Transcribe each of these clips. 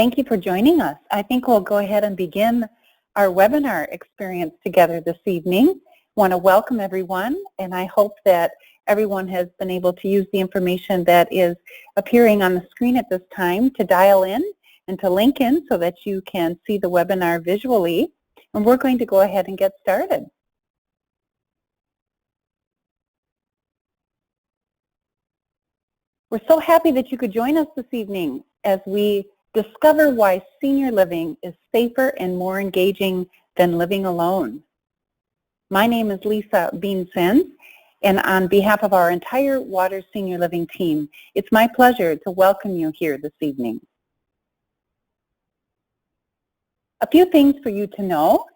thank you for joining us. I think we'll go ahead and begin our webinar experience together this evening. I want to welcome everyone, and I hope that everyone has been able to use the information that is appearing on the screen at this time to dial in and to link in so that you can see the webinar visually. And we're going to go ahead and get started. We're so happy that you could join us this evening as we discover why senior living is safer and more engaging than living alone. My name is Lisa Bean-Sens, and on behalf of our entire Waters Senior Living team, it's my pleasure to welcome you here this evening. A few things for you to know.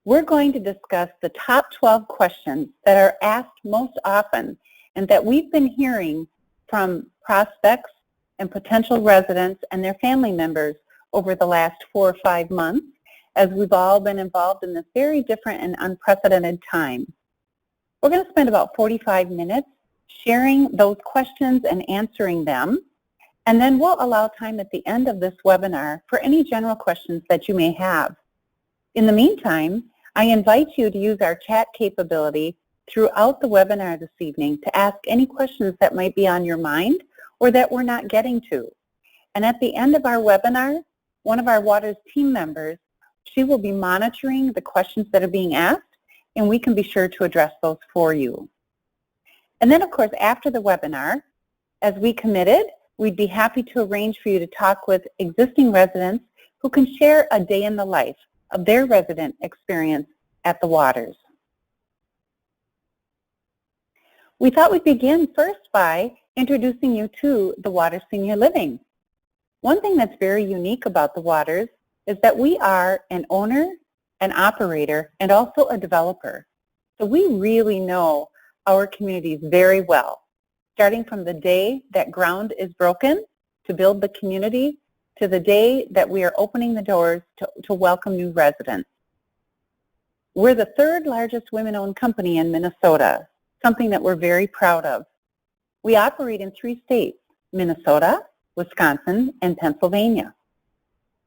We're going to discuss the top 12 questions that are asked most often and that we've been hearing from prospects and potential residents and their family members over the last 4 or 5 months as we've all been involved in this very different and unprecedented time. We're going to spend about 45 minutes sharing those questions and answering them, and then we'll allow time at the end of this webinar for any general questions that you may have. In the meantime, I invite you to use our chat capability throughout the webinar this evening to ask any questions that might be on your mind or that we're not getting to. And at the end of our webinar, one of our Waters team members, she will be monitoring the questions that are being asked, and we can be sure to address those for you. And then, of course, after the webinar, as we committed, we'd be happy to arrange for you to talk with existing residents who can share a day in the life of their resident experience at the Waters. We thought we'd begin first by introducing you to the Waters Senior Living. One thing that's very unique about the Waters is that we are an owner, an operator, and also a developer. So we really know our communities very well, starting from the day that ground is broken to build the community to the day that we are opening the doors to welcome new residents. We're the 3rd largest women-owned company in Minnesota, something that we're very proud of. We operate in 3 states, Minnesota, Wisconsin, and Pennsylvania.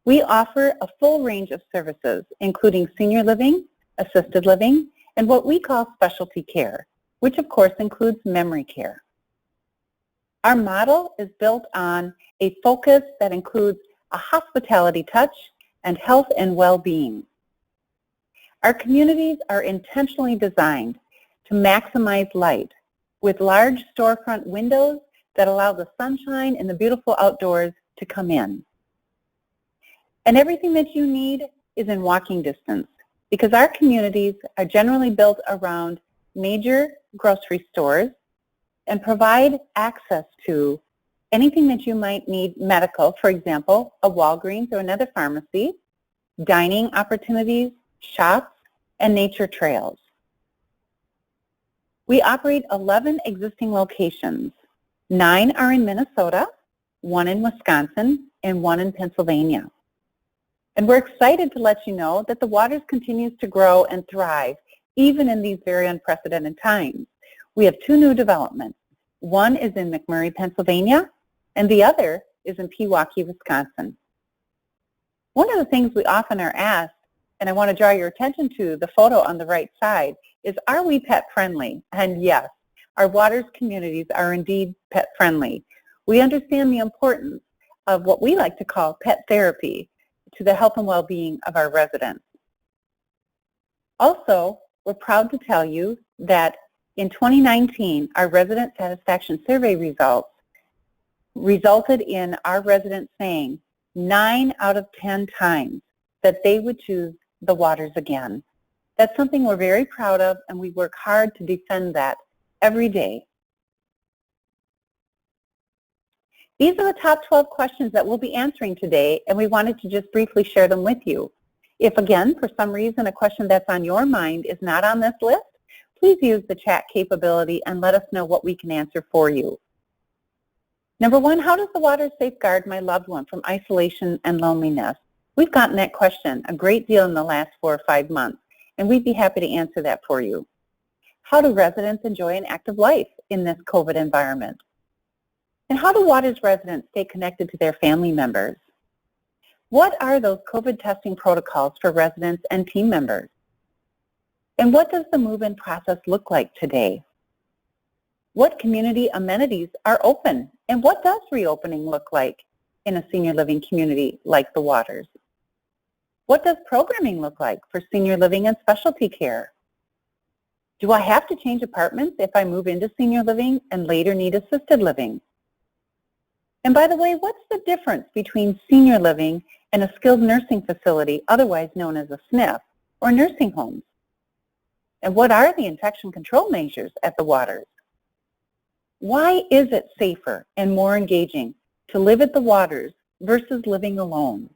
We offer a full range of services, including senior living, assisted living, and what we call specialty care, which of course includes memory care. Our model is built on a focus that includes a hospitality touch and health and well-being. Our communities are intentionally designed to maximize light with large storefront windows that allow the sunshine and the beautiful outdoors to come in. And everything that you need is in walking distance because our communities are generally built around major grocery stores and provide access to anything that you might need medical, for example, a Walgreens or another pharmacy, dining opportunities, shops, and nature trails. We operate 11 existing locations. 9 are in Minnesota, 1 in Wisconsin, and 1 in Pennsylvania. And we're excited to let you know that the Waters continues to grow and thrive, even in these very unprecedented times. We have 2 new developments. One is in McMurray, Pennsylvania, and the other is in Pewaukee, Wisconsin. One of the things we often are asked, and I want to draw your attention to the photo on the right side, is are we pet friendly? And yes, our Waters communities are indeed pet friendly. We understand the importance of what we like to call pet therapy to the health and well-being of our residents. Also, we're proud to tell you that in 2019, our resident satisfaction survey results resulted in our residents saying 9 out of 10 times that they would choose the Waters again. That's something we're very proud of, and we work hard to defend that every day. These are the top 12 questions that we'll be answering today, and we wanted to just briefly share them with you. If, again, for some reason a question that's on your mind is not on this list, please use the chat capability and let us know what we can answer for you. Number 1, how does the Waters safeguard my loved one from isolation and loneliness? We've gotten that question a great deal in the last 4 or 5 months, and we'd be happy to answer that for you. How do residents enjoy an active life in this COVID environment? And how do Waters residents stay connected to their family members? What are those COVID testing protocols for residents and team members? And what does the move-in process look like today? What community amenities are open? And what does reopening look like in a senior living community like the Waters? What does programming look like for senior living and specialty care? Do I have to change apartments if I move into senior living and later need assisted living? And by the way, what's the difference between senior living and a skilled nursing facility, otherwise known as a SNF, or nursing homes? And what are the infection control measures at the Waters? Why is it safer and more engaging to live at the Waters versus living alone?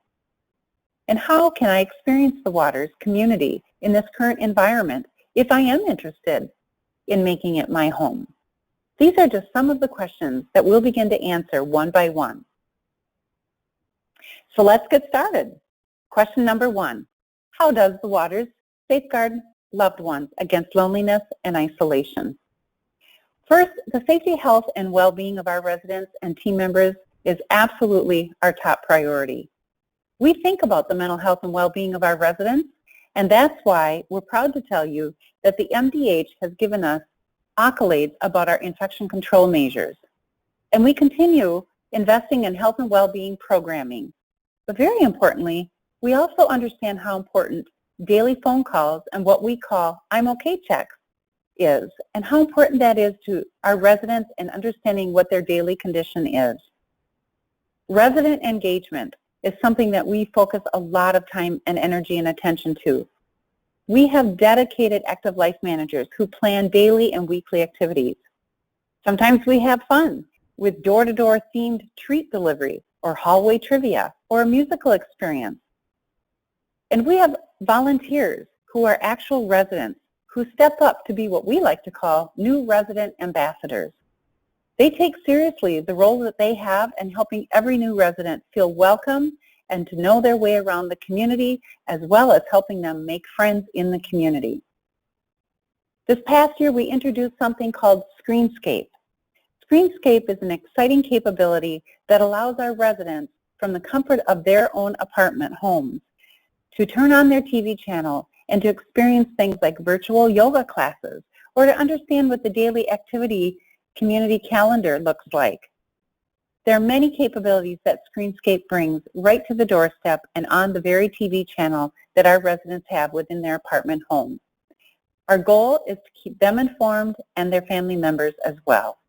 And how can I experience the Waters community in this current environment if I am interested in making it my home? These are just some of the questions that we'll begin to answer one by one. So let's get started. Question number 1, how does the Waters safeguard loved ones against loneliness and isolation? First, the safety, health, and well-being of our residents and team members is absolutely our top priority. We think about the mental health and well-being of our residents, and that's why we're proud to tell you that the MDH has given us accolades about our infection control measures. And we continue investing in health and well-being programming. But very importantly, we also understand how important daily phone calls and what we call I'm okay checks is, and how important that is to our residents in understanding what their daily condition is. Resident engagement is something that we focus a lot of time and energy and attention to. We have dedicated active life managers who plan daily and weekly activities. Sometimes we have fun with door-to-door themed treat delivery or hallway trivia or a musical experience. And we have volunteers who are actual residents who step up to be what we like to call new resident ambassadors. They take seriously the role that they have in helping every new resident feel welcome and to know their way around the community, as well as helping them make friends in the community. This past year, we introduced something called Screenscape. Screenscape is an exciting capability that allows our residents, from the comfort of their own apartment homes, to turn on their TV channel and to experience things like virtual yoga classes, or to understand what the daily activity community calendar looks like. There are many capabilities that Screenscape brings right to the doorstep and on the very TV channel that our residents have within their apartment home. Our goal is to keep them informed and their family members as well.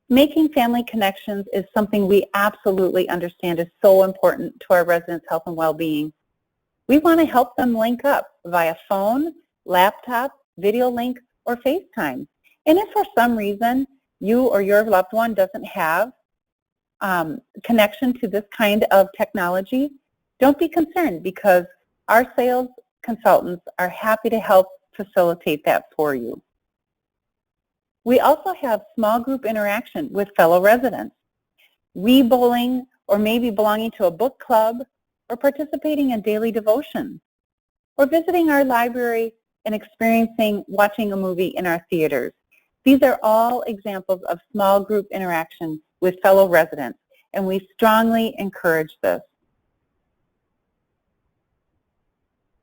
Making family connections is something we absolutely understand is so important to our residents' health and well-being. We want to help them link up via phone, laptop, video link, or FaceTime. And if for some reason you or your loved one doesn't have connection to this kind of technology, don't be concerned, because our sales consultants are happy to help facilitate that for you. We also have small group interaction with fellow residents. Bowling, or maybe belonging to a book club, or participating in daily devotion, or visiting our library and watching a movie in our theaters. These are all examples of small group interaction with fellow residents, and we strongly encourage this.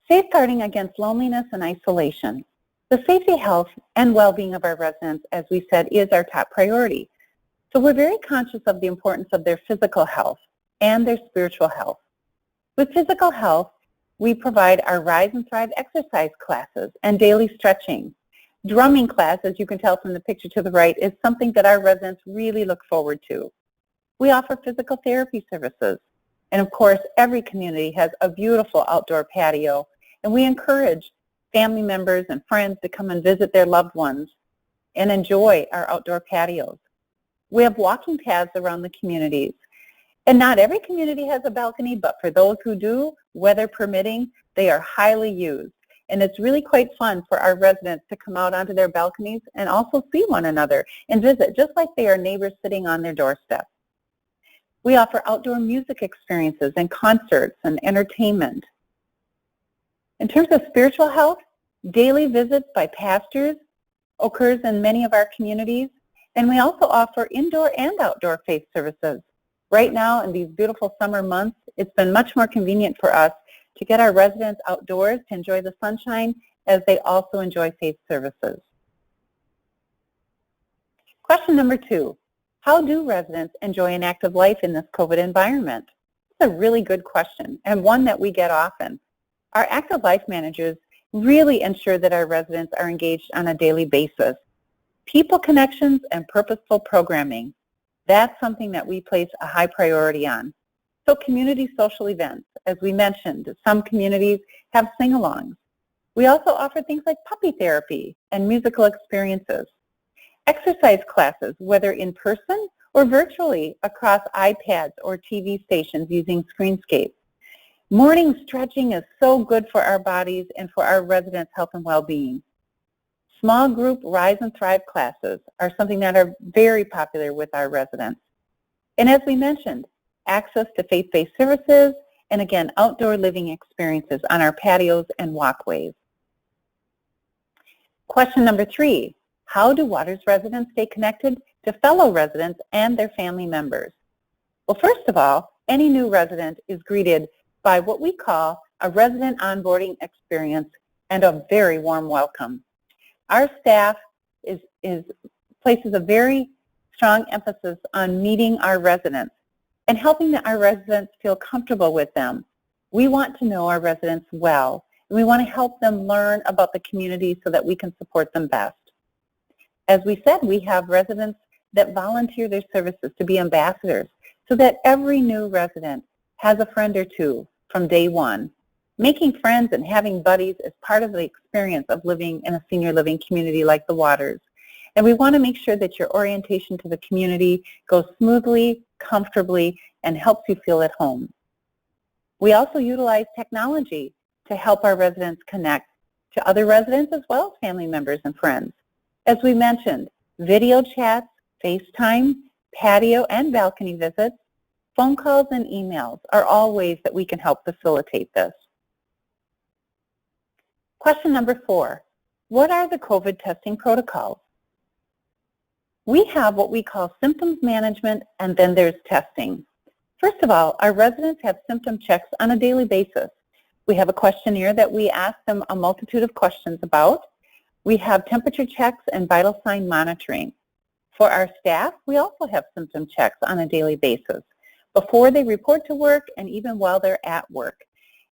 Safeguarding against loneliness and isolation. The safety, health, and well-being of our residents, as we said, is our top priority. So we're very conscious of the importance of their physical health and their spiritual health. With physical health, we provide our Rise and Thrive exercise classes and daily stretching. Drumming class, as you can tell from the picture to the right, is something that our residents really look forward to. We offer physical therapy services. And of course, every community has a beautiful outdoor patio, and we encourage family members and friends to come and visit their loved ones and enjoy our outdoor patios. We have walking paths around the communities. And not every community has a balcony, but for those who do, weather permitting, they are highly used. And it's really quite fun for our residents to come out onto their balconies and also see one another and visit, just like they are neighbors sitting on their doorstep. We offer outdoor music experiences and concerts and entertainment. In terms of spiritual health, daily visits by pastors occurs in many of our communities, and we also offer indoor and outdoor faith services, Right now, in these beautiful summer months, it's been much more convenient for us to get our residents outdoors to enjoy the sunshine as they also enjoy safe services. Question number 2, how do residents enjoy an active life in this COVID environment? It's a really good question and one that we get often. Our active life managers really ensure that our residents are engaged on a daily basis. People connections and purposeful programming, that's something that we place a high priority on. So community social events, as we mentioned, some communities have sing-alongs. We also offer things like puppy therapy and musical experiences. Exercise classes, whether in person or virtually across iPads or TV stations using Screenscape. Morning stretching is so good for our bodies and for our residents' health and well-being. Small group Rise and Thrive classes are something that are very popular with our residents. And as we mentioned, access to faith-based services and again, outdoor living experiences on our patios and walkways. Question number 3, how do Waters residents stay connected to fellow residents and their family members? Well, first of all, any new resident is greeted by what we call a resident onboarding experience and a very warm welcome. Our staff places a very strong emphasis on meeting our residents and helping our residents feel comfortable with them. We want to know our residents well, and we want to help them learn about the community so that we can support them best. As we said, we have residents that volunteer their services to be ambassadors so that every new resident has a friend or two from day one. Making friends and having buddies is part of the experience of living in a senior living community like the Waters. And we want to make sure that your orientation to the community goes smoothly, comfortably, and helps you feel at home. We also utilize technology to help our residents connect to other residents as well as family members and friends. As we mentioned, video chats, FaceTime, patio and balcony visits, phone calls and emails are all ways that we can help facilitate this. Question number 4, what are the COVID testing protocols? We have what we call symptoms management and then there's testing. First of all, our residents have symptom checks on a daily basis. We have a questionnaire that we ask them a multitude of questions about. We have temperature checks and vital sign monitoring. For our staff, we also have symptom checks on a daily basis before they report to work and even while they're at work.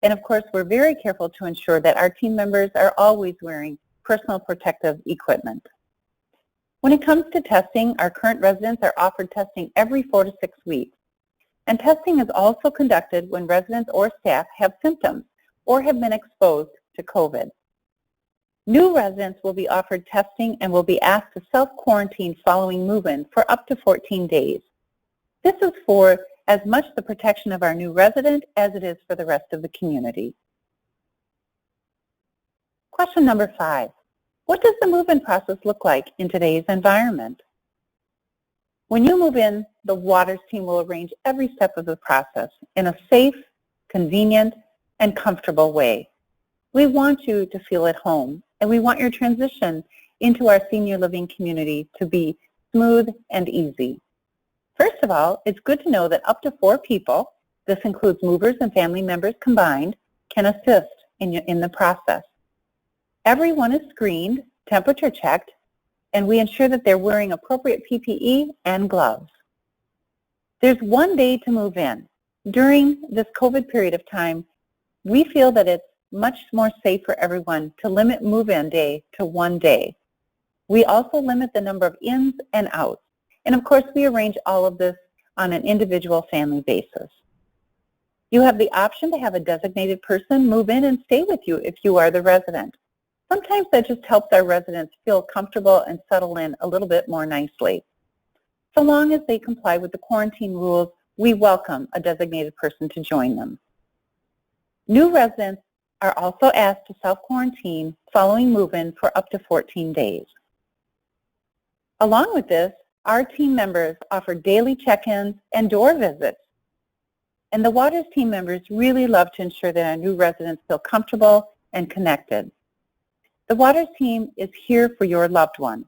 And of course, we're very careful to ensure that our team members are always wearing personal protective equipment. When it comes to testing, our current residents are offered testing every 4 to 6 weeks. And testing is also conducted when residents or staff have symptoms or have been exposed to COVID. New residents will be offered testing and will be asked to self-quarantine following move-in for up to 14 days. This is for as much the protection of our new resident as it is for the rest of the community. Question number 5. What does the move-in process look like in today's environment? When you move in, the Waters team will arrange every step of the process in a safe, convenient, and comfortable way. We want you to feel at home, and we want your transition into our senior living community to be smooth and easy. First of all, it's good to know that up to 4 people, this includes movers and family members combined, can assist in the process. Everyone is screened, temperature checked, and we ensure that they're wearing appropriate PPE and gloves. There's 1 day to move in. During this COVID period of time, we feel that it's much more safe for everyone to limit move-in day to 1 day. We also limit the number of ins and outs. And of course, we arrange all of this on an individual family basis. You have the option to have a designated person move in and stay with you if you are the resident. Sometimes that just helps our residents feel comfortable and settle in a little bit more nicely. So long as they comply with the quarantine rules, we welcome a designated person to join them. New residents are also asked to self-quarantine following move-in for up to 14 days. Along with this, our team members offer daily check-ins and door visits. And the Waters team members really love to ensure that our new residents feel comfortable and connected. The Waters team is here for your loved ones,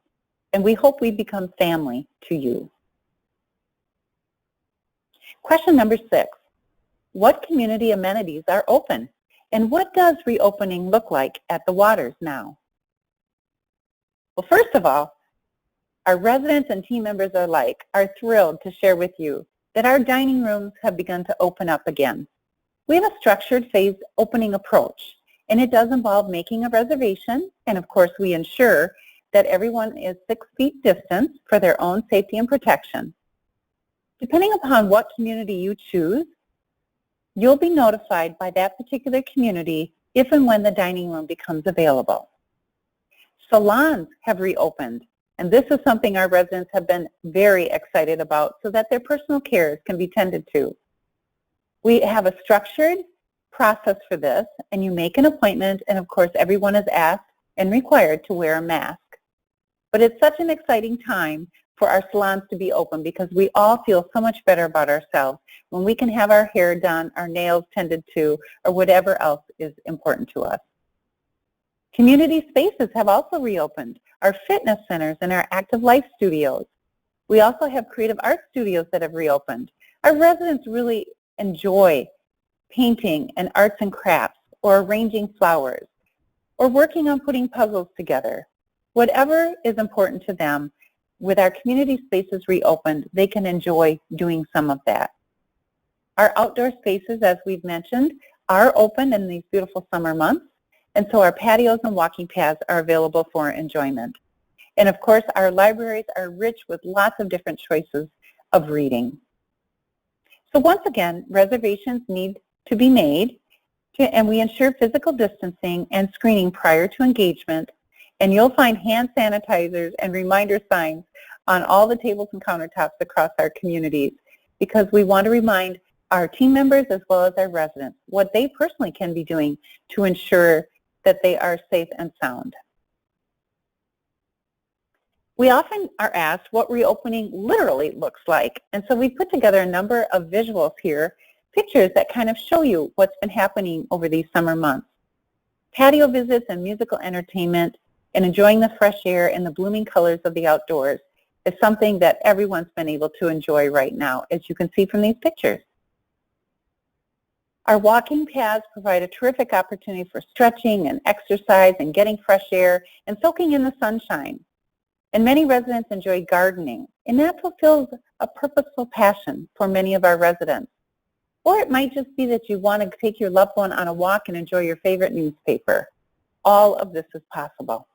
and we hope we become family to you. Question number 6. What community amenities are open? And what does reopening look like at the Waters now? Well, first of all, our residents and team members alike are thrilled to share with you that our dining rooms have begun to open up again. We have a structured phased opening approach, and it does involve making a reservation, and of course we ensure that everyone is 6 feet distance for their own safety and protection. Depending upon what community you choose, you'll be notified by that particular community if and when the dining room becomes available. Salons have reopened, and this is something our residents have been very excited about so that their personal cares can be tended to. We have a structured process for this, and you make an appointment, and of course everyone is asked and required to wear a mask. But it's such an exciting time for our salons to be open because we all feel so much better about ourselves when we can have our hair done, our nails tended to, or whatever else is important to us. Community spaces have also reopened, our fitness centers and our active life studios. We also have creative art studios that have reopened. Our residents really enjoy painting and arts and crafts, or arranging flowers, or working on putting puzzles together. Whatever is important to them, with our community spaces reopened, they can enjoy doing some of that. Our outdoor spaces, as we've mentioned, are open in these beautiful summer months, and so our patios and walking paths are available for enjoyment. And of course, our libraries are rich with lots of different choices of reading. So once again, reservations need to be made, and we ensure physical distancing and screening prior to engagement. And you'll find hand sanitizers and reminder signs on all the tables and countertops across our communities because we want to remind our team members as well as our residents what they personally can be doing to ensure that they are safe and sound. We often are asked what reopening literally looks like, and so we put together a number of visuals here, pictures that kind of show you what's been happening over these summer months. Patio visits and musical entertainment and enjoying the fresh air and the blooming colors of the outdoors is something that everyone's been able to enjoy right now, as you can see from these pictures. Our walking paths provide a terrific opportunity for stretching and exercise and getting fresh air and soaking in the sunshine. And many residents enjoy gardening, and that fulfills a purposeful passion for many of our residents. Or it might just be that you want to take your loved one on a walk and enjoy your favorite newspaper. All of this is possible.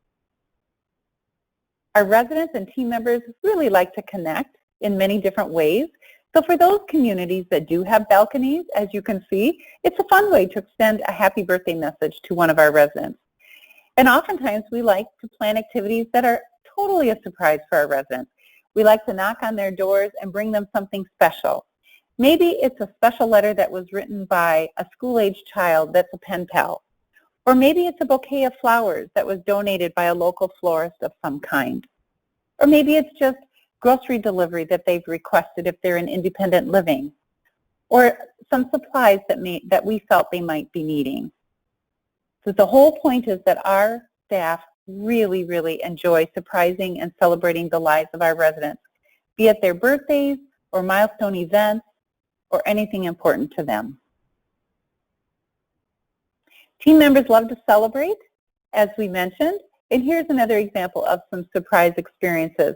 Our residents and team members really like to connect in many different ways. So for those communities that do have balconies, as you can see, it's a fun way to extend a happy birthday message to one of our residents. And oftentimes we like to plan activities that are totally a surprise for our residents. We like to knock on their doors and bring them something special. Maybe it's a special letter that was written by a school-age child that's a pen pal. Or maybe it's a bouquet of flowers that was donated by a local florist of some kind. Or maybe it's just grocery delivery that they've requested if they're in independent living. Or some supplies that we felt they might be needing. So the whole point is that our staff really, really enjoy surprising and celebrating the lives of our residents, be it their birthdays or milestone events or anything important to them. Team members love to celebrate, as we mentioned, and here's another example of some surprise experiences.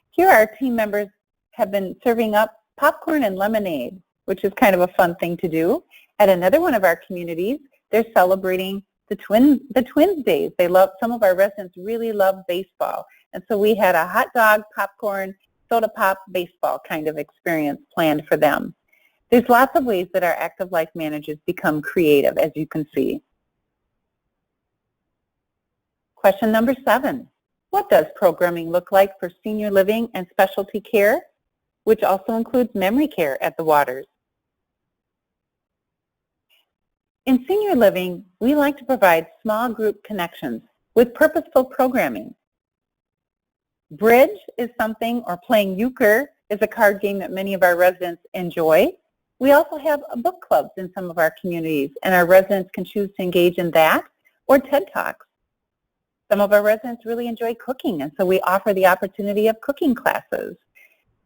Here our team members have been serving up popcorn and lemonade, which is kind of a fun thing to do. At another one of our communities, they're celebrating the Twins Days. Some of our residents really love baseball, and so we had a hot dog, popcorn, soda pop, baseball kind of experience planned for them. There's lots of ways that our active life managers become creative, as you can see. Question number 7. What does programming look like for senior living and specialty care, which also includes memory care at the Waters? In senior living, we like to provide small group connections with purposeful programming. Bridge is something, or playing euchre is a card game that many of our residents enjoy. We also have book clubs in some of our communities, and our residents can choose to engage in that or TED Talks. Some of our residents really enjoy cooking, and so we offer the opportunity of cooking classes.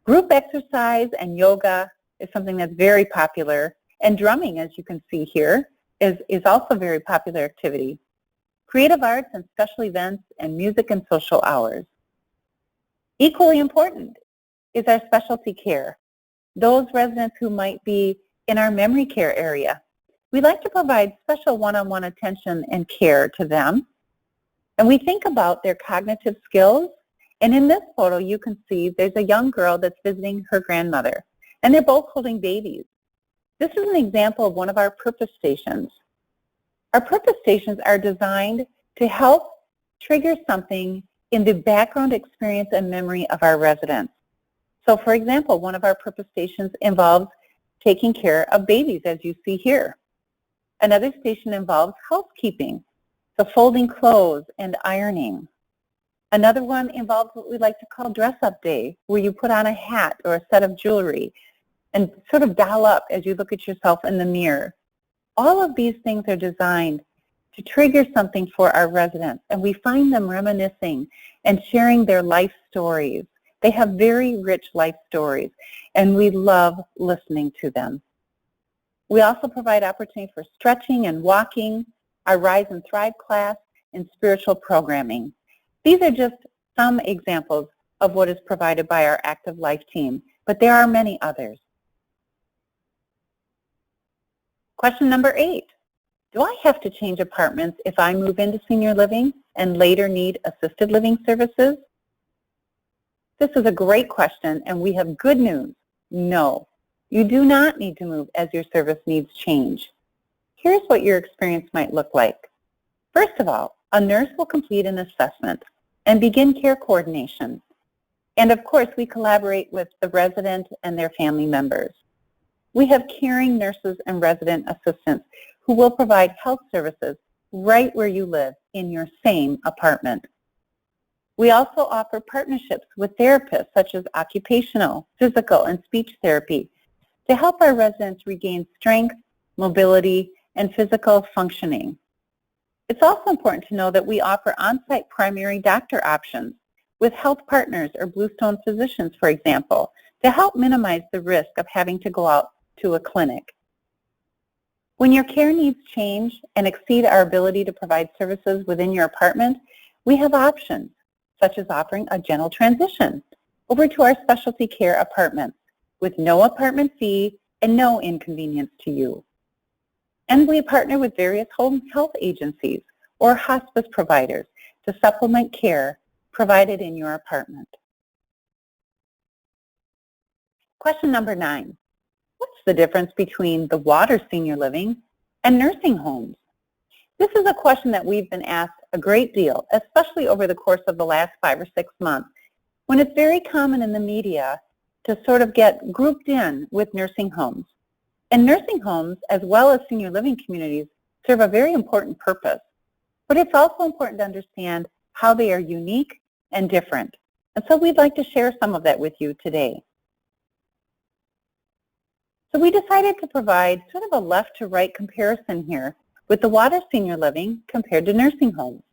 Group exercise and yoga is something that's very popular, and drumming, as you can see here, is also a very popular activity. Creative arts and special events and music and social hours. Equally important is our specialty care. Those residents who might be in our memory care area. We like to provide special one-on-one attention and care to them. And we think about their cognitive skills. And in this photo, you can see there's a young girl that's visiting her grandmother. And they're both holding babies. This is an example of one of our purpose stations. Our purpose stations are designed to help trigger something in the background experience and memory of our residents. So for example, one of our purpose stations involves taking care of babies, as you see here. Another station involves housekeeping, so folding clothes and ironing. Another one involves what we like to call dress-up day, where you put on a hat or a set of jewelry and sort of doll up as you look at yourself in the mirror. All of these things are designed to trigger something for our residents, and we find them reminiscing and sharing their life stories. They have very rich life stories, and we love listening to them. We also provide opportunity for stretching and walking, our Rise and Thrive class, and spiritual programming. These are just some examples of what is provided by our Active Life team, but there are many others. Question number 8. Do I have to change apartments if I move into senior living and later need assisted living services? This is a great question, and we have good news. No, you do not need to move as your service needs change. Here's what your experience might look like. First of all, a nurse will complete an assessment and begin care coordination. And of course, we collaborate with the resident and their family members. We have caring nurses and resident assistants who will provide health services right where you live in your same apartment. We also offer partnerships with therapists such as occupational, physical, and speech therapy to help our residents regain strength, mobility, and physical functioning. It's also important to know that we offer on-site primary doctor options with health partners or Bluestone physicians, for example, to help minimize the risk of having to go out to a clinic. When your care needs change and exceed our ability to provide services within your apartment, we have options, such as offering a gentle transition over to our specialty care apartments with no apartment fee and no inconvenience to you. And we partner with various home health agencies or hospice providers to supplement care provided in your apartment. Question number 9. What's the difference between the Water Senior Living and nursing homes? This is a question that we've been asked a great deal, especially over the course of the last 5 or 6 months, when it's very common in the media to sort of get grouped in with nursing homes. And nursing homes, as well as senior living communities, serve a very important purpose. But it's also important to understand how they are unique and different. And so we'd like to share some of that with you today. So we decided to provide sort of a left to right comparison here with the Water Senior Living compared to nursing homes.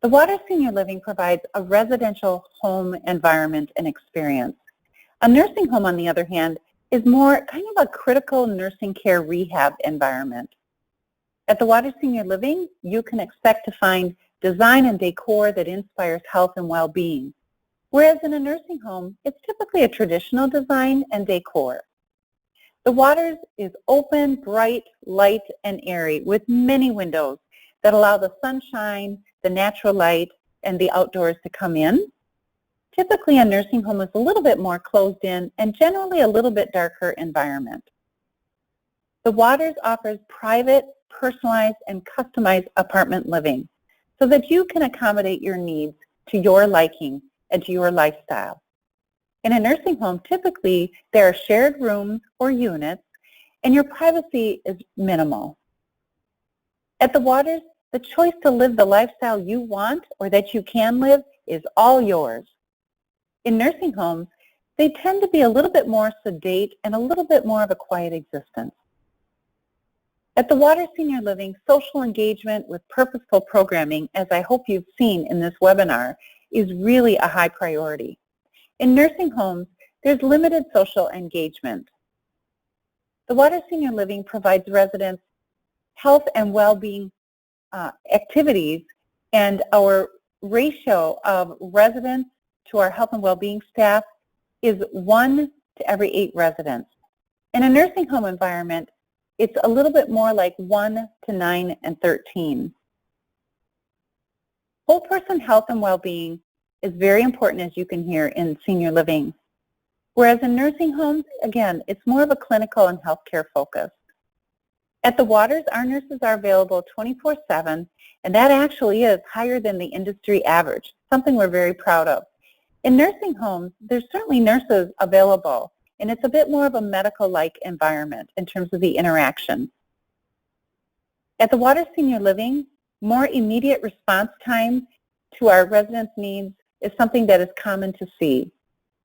The Water Senior Living provides a residential home environment and experience. A nursing home, on the other hand, is more kind of a critical nursing care rehab environment. At the Water Senior Living, you can expect to find design and decor that inspires health and well-being, whereas in a nursing home, it's typically a traditional design and decor. The Waters is open, bright, light, and airy with many windows that allow the sunshine, the natural light, and the outdoors to come in. Typically, a nursing home is a little bit more closed in and generally a little bit darker environment. The Waters offers private, personalized, and customized apartment living so that you can accommodate your needs to your liking and to your lifestyle. In a nursing home, typically there are shared rooms or units, and your privacy is minimal. At the Waters, the choice to live the lifestyle you want or that you can live is all yours. In nursing homes, they tend to be a little bit more sedate and a little bit more of a quiet existence. At the Water Senior Living, social engagement with purposeful programming, as I hope you've seen in this webinar, is really a high priority. In nursing homes, there's limited social engagement. The Waters Senior Living provides residents health and well-being activities, and our ratio of residents to our health and well-being staff is 1 to every 8 residents. In a nursing home environment, it's a little bit more like 1 to 9 and 13. Whole person health and well-being is very important, as you can hear, in senior living. Whereas in nursing homes, again, it's more of a clinical and healthcare focus. At the Waters, our nurses are available 24/7, and that actually is higher than the industry average, something we're very proud of. In nursing homes, there's certainly nurses available, and it's a bit more of a medical-like environment in terms of the interaction. At the Waters Senior Living, more immediate response time to our residents' needs is something that is common to see.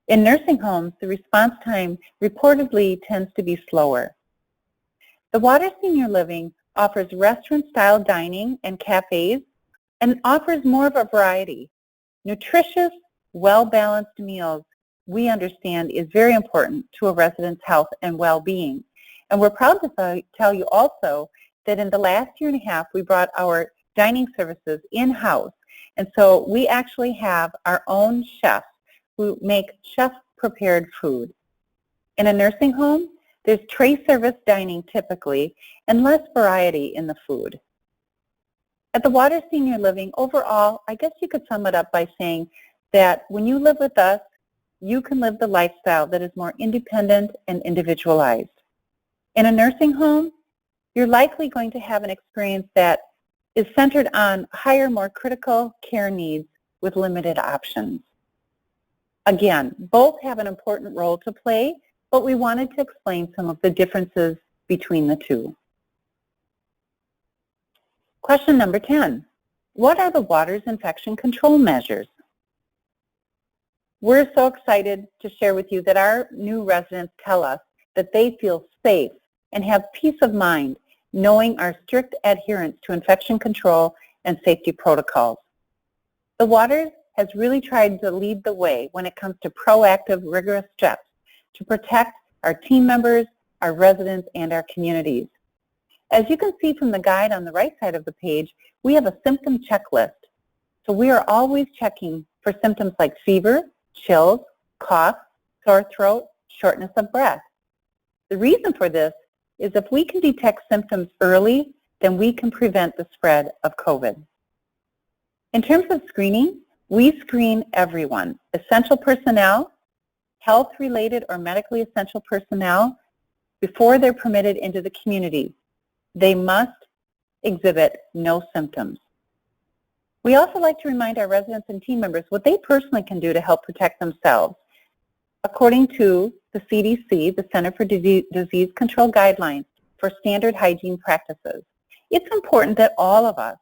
In nursing homes, the response time reportedly tends to be slower. The Waters Senior Living offers restaurant-style dining and cafes and offers more of a variety. Nutritious, well-balanced meals, we understand, is very important to a resident's health and well-being. And we're proud to tell you also that in the last year and a half, we brought our dining services in-house. And so we actually have our own chefs who make chef-prepared food. In a nursing home, there's tray service dining typically and less variety in the food. At the Waters Senior Living, overall, I guess you could sum it up by saying that when you live with us, you can live the lifestyle that is more independent and individualized. In a nursing home, you're likely going to have an experience that is centered on higher, more critical care needs with limited options. Again, both have an important role to play, but we wanted to explain some of the differences between the two. Question number 10. What are the Waters infection control measures? We're so excited to share with you that our new residents tell us that they feel safe and have peace of mind knowing our strict adherence to infection control and safety protocols. The Waters has really tried to lead the way when it comes to proactive, rigorous steps to protect our team members, our residents, and our communities. As you can see from the guide on the right side of the page, we have a symptom checklist. So we are always checking for symptoms like fever, chills, cough, sore throat, shortness of breath. The reason for this is if we can detect symptoms early, then we can prevent the spread of COVID. In terms of screening, we screen everyone, essential personnel, health-related or medically essential personnel, before they're permitted into the community. They must exhibit no symptoms. We also like to remind our residents and team members what they personally can do to help protect themselves. According to the CDC, the Center for Disease Control Guidelines for standard hygiene practices, it's important that all of us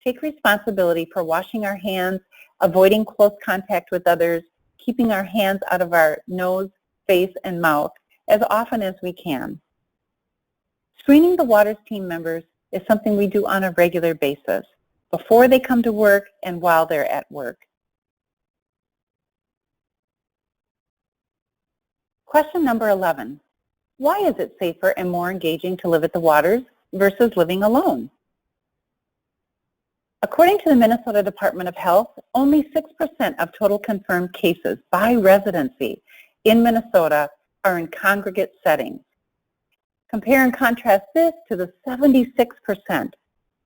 take responsibility for washing our hands, avoiding close contact with others, keeping our hands out of our nose, face, and mouth as often as we can. Screening the Waters team members is something we do on a regular basis, before they come to work and while they're at work. Question number 11. Why is it safer and more engaging to live at the Waters versus living alone? According to the Minnesota Department of Health, only 6% of total confirmed cases by residency in Minnesota are in congregate settings. Compare and contrast this to the 76%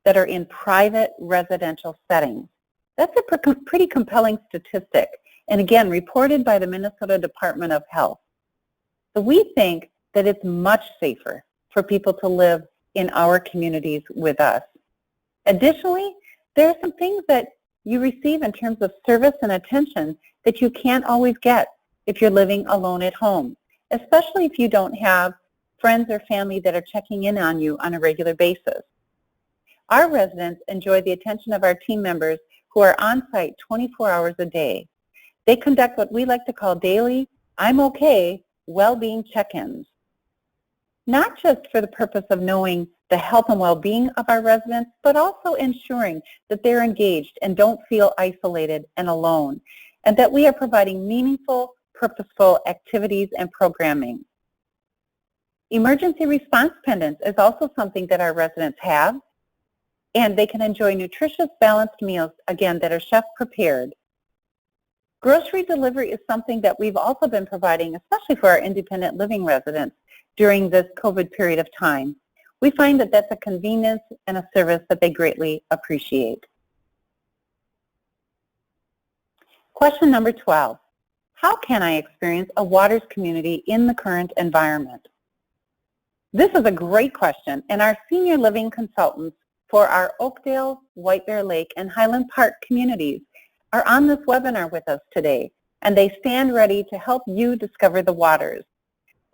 that are in private residential settings. That's a pretty compelling statistic, and again, reported by the Minnesota Department of Health. So we think that it's much safer for people to live in our communities with us. Additionally, there are some things that you receive in terms of service and attention that you can't always get if you're living alone at home, especially if you don't have friends or family that are checking in on you on a regular basis. Our residents enjoy the attention of our team members who are on site 24 hours a day. They conduct what we like to call daily, I'm okay, well-being check-ins. Not just for the purpose of knowing the health and well-being of our residents, but also ensuring that they're engaged and don't feel isolated and alone, and that we are providing meaningful, purposeful activities and programming. Emergency response pendants is also something that our residents have, and they can enjoy nutritious, balanced meals, again, that are chef prepared. Grocery delivery is something that we've also been providing, especially for our independent living residents during this COVID period of time. We find that that's a convenience and a service that they greatly appreciate. Question number 12. How can I experience a waters community in the current environment? This is a great question, and our senior living consultants for our Oakdale, White Bear Lake, and Highland Park communities are on this webinar with us today, and they stand ready to help you discover the waters.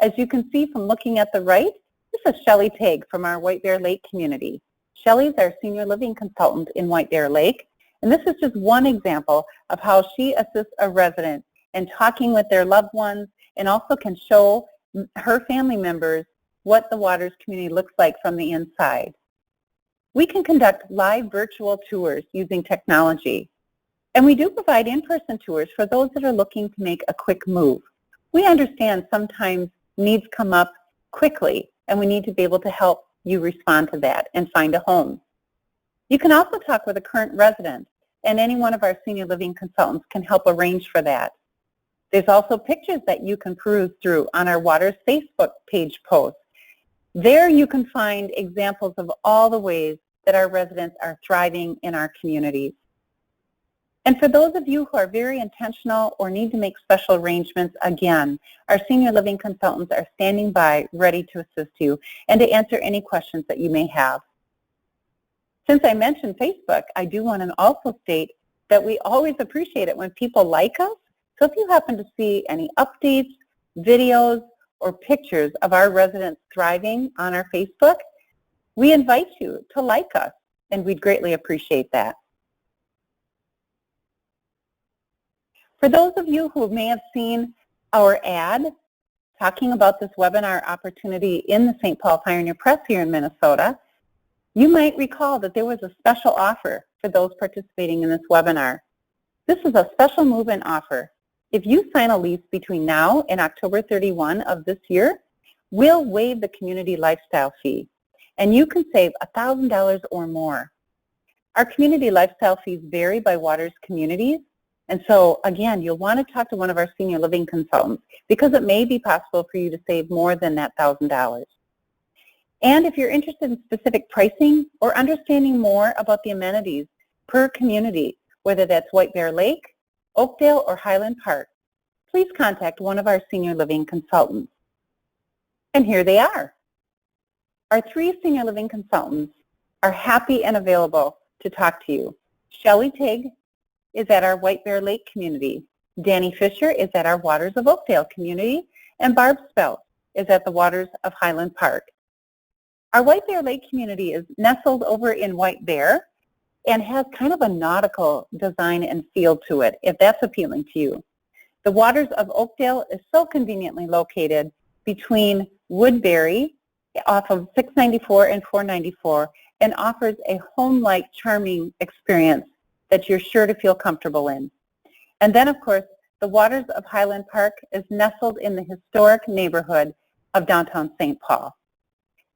As you can see from looking at the right, this is Shelley Tague from our White Bear Lake community. Shelley is our senior living consultant in White Bear Lake, and this is just one example of how she assists a resident in talking with their loved ones and also can show her family members what the Waters community looks like from the inside. We can conduct live virtual tours using technology, and we do provide in-person tours for those that are looking to make a quick move. We understand sometimes needs come up quickly, and we need to be able to help you respond to that and find a home. You can also talk with a current resident, and any one of our senior living consultants can help arrange for that. There's also pictures that you can peruse through on our Waters Facebook page posts. There you can find examples of all the ways that our residents are thriving in our communities. And for those of you who are very intentional or need to make special arrangements, again, our senior living consultants are standing by ready to assist you and to answer any questions that you may have. Since I mentioned Facebook, I do want to also state that we always appreciate it when people like us. So if you happen to see any updates, videos, or pictures of our residents thriving on our Facebook, we invite you to like us, and we'd greatly appreciate that. For those of you who may have seen our ad talking about this webinar opportunity in the St. Paul Pioneer Press here in Minnesota, you might recall that there was a special offer for those participating in this webinar. This is a special move-in offer. If you sign a lease between now and October 31 of this year, we'll waive the community lifestyle fee, and you can save $1,000 or more. Our community lifestyle fees vary by Waters communities, and so again, you'll want to talk to one of our senior living consultants because it may be possible for you to save more than that $1,000. And if you're interested in specific pricing or understanding more about the amenities per community, whether that's White Bear Lake, Oakdale, or Highland Park, please contact one of our senior living consultants. And here they are. Our 3 senior living consultants are happy and available to talk to you. Shelley Tague is at our White Bear Lake community. Danny Fisher is at our Waters of Oakdale community, and Barb Spelt is at the Waters of Highland Park. Our White Bear Lake community is nestled over in White Bear and has kind of a nautical design and feel to it, if that's appealing to you. The Waters of Oakdale is so conveniently located between Woodbury off of 694 and 494 and offers a home-like, charming experience that you're sure to feel comfortable in. And then, of course, the Waters of Highland Park is nestled in the historic neighborhood of downtown St. Paul.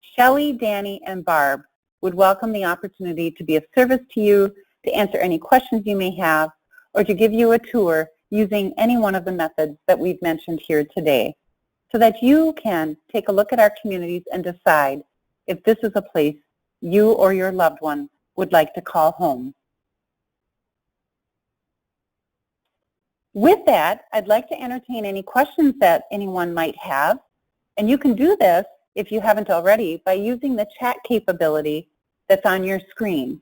Shelley, Danny, and Barb would welcome the opportunity to be of service to you, to answer any questions you may have, or to give you a tour using any one of the methods that we've mentioned here today, so that you can take a look at our communities and decide if this is a place you or your loved one would like to call home. With that, I'd like to entertain any questions that anyone might have, and you can do this, if you haven't already, by using the chat capability that's on your screen.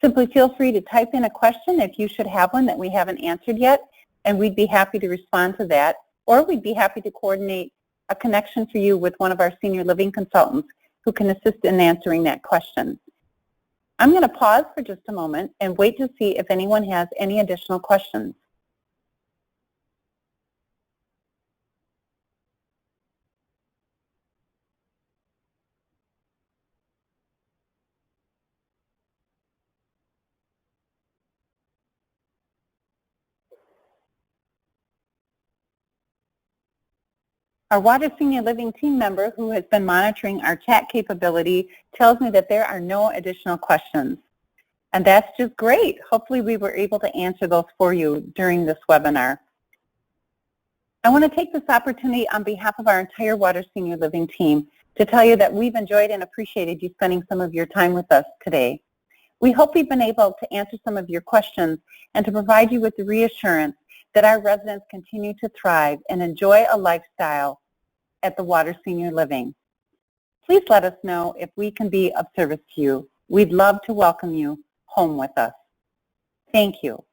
Simply feel free to type in a question if you should have one that we haven't answered yet, and we'd be happy to respond to that, or we'd be happy to coordinate a connection for you with one of our senior living consultants who can assist in answering that question. I'm going to pause for just a moment and wait to see if anyone has any additional questions. Our Water Senior Living team member who has been monitoring our chat capability tells me that there are no additional questions. And that's just great. Hopefully we were able to answer those for you during this webinar. I want to take this opportunity on behalf of our entire Water Senior Living team to tell you that we've enjoyed and appreciated you spending some of your time with us today. We hope we've been able to answer some of your questions and to provide you with the reassurance that our residents continue to thrive and enjoy a lifestyle at the Water Senior Living. Please let us know if we can be of service to you. We'd love to welcome you home with us. Thank you.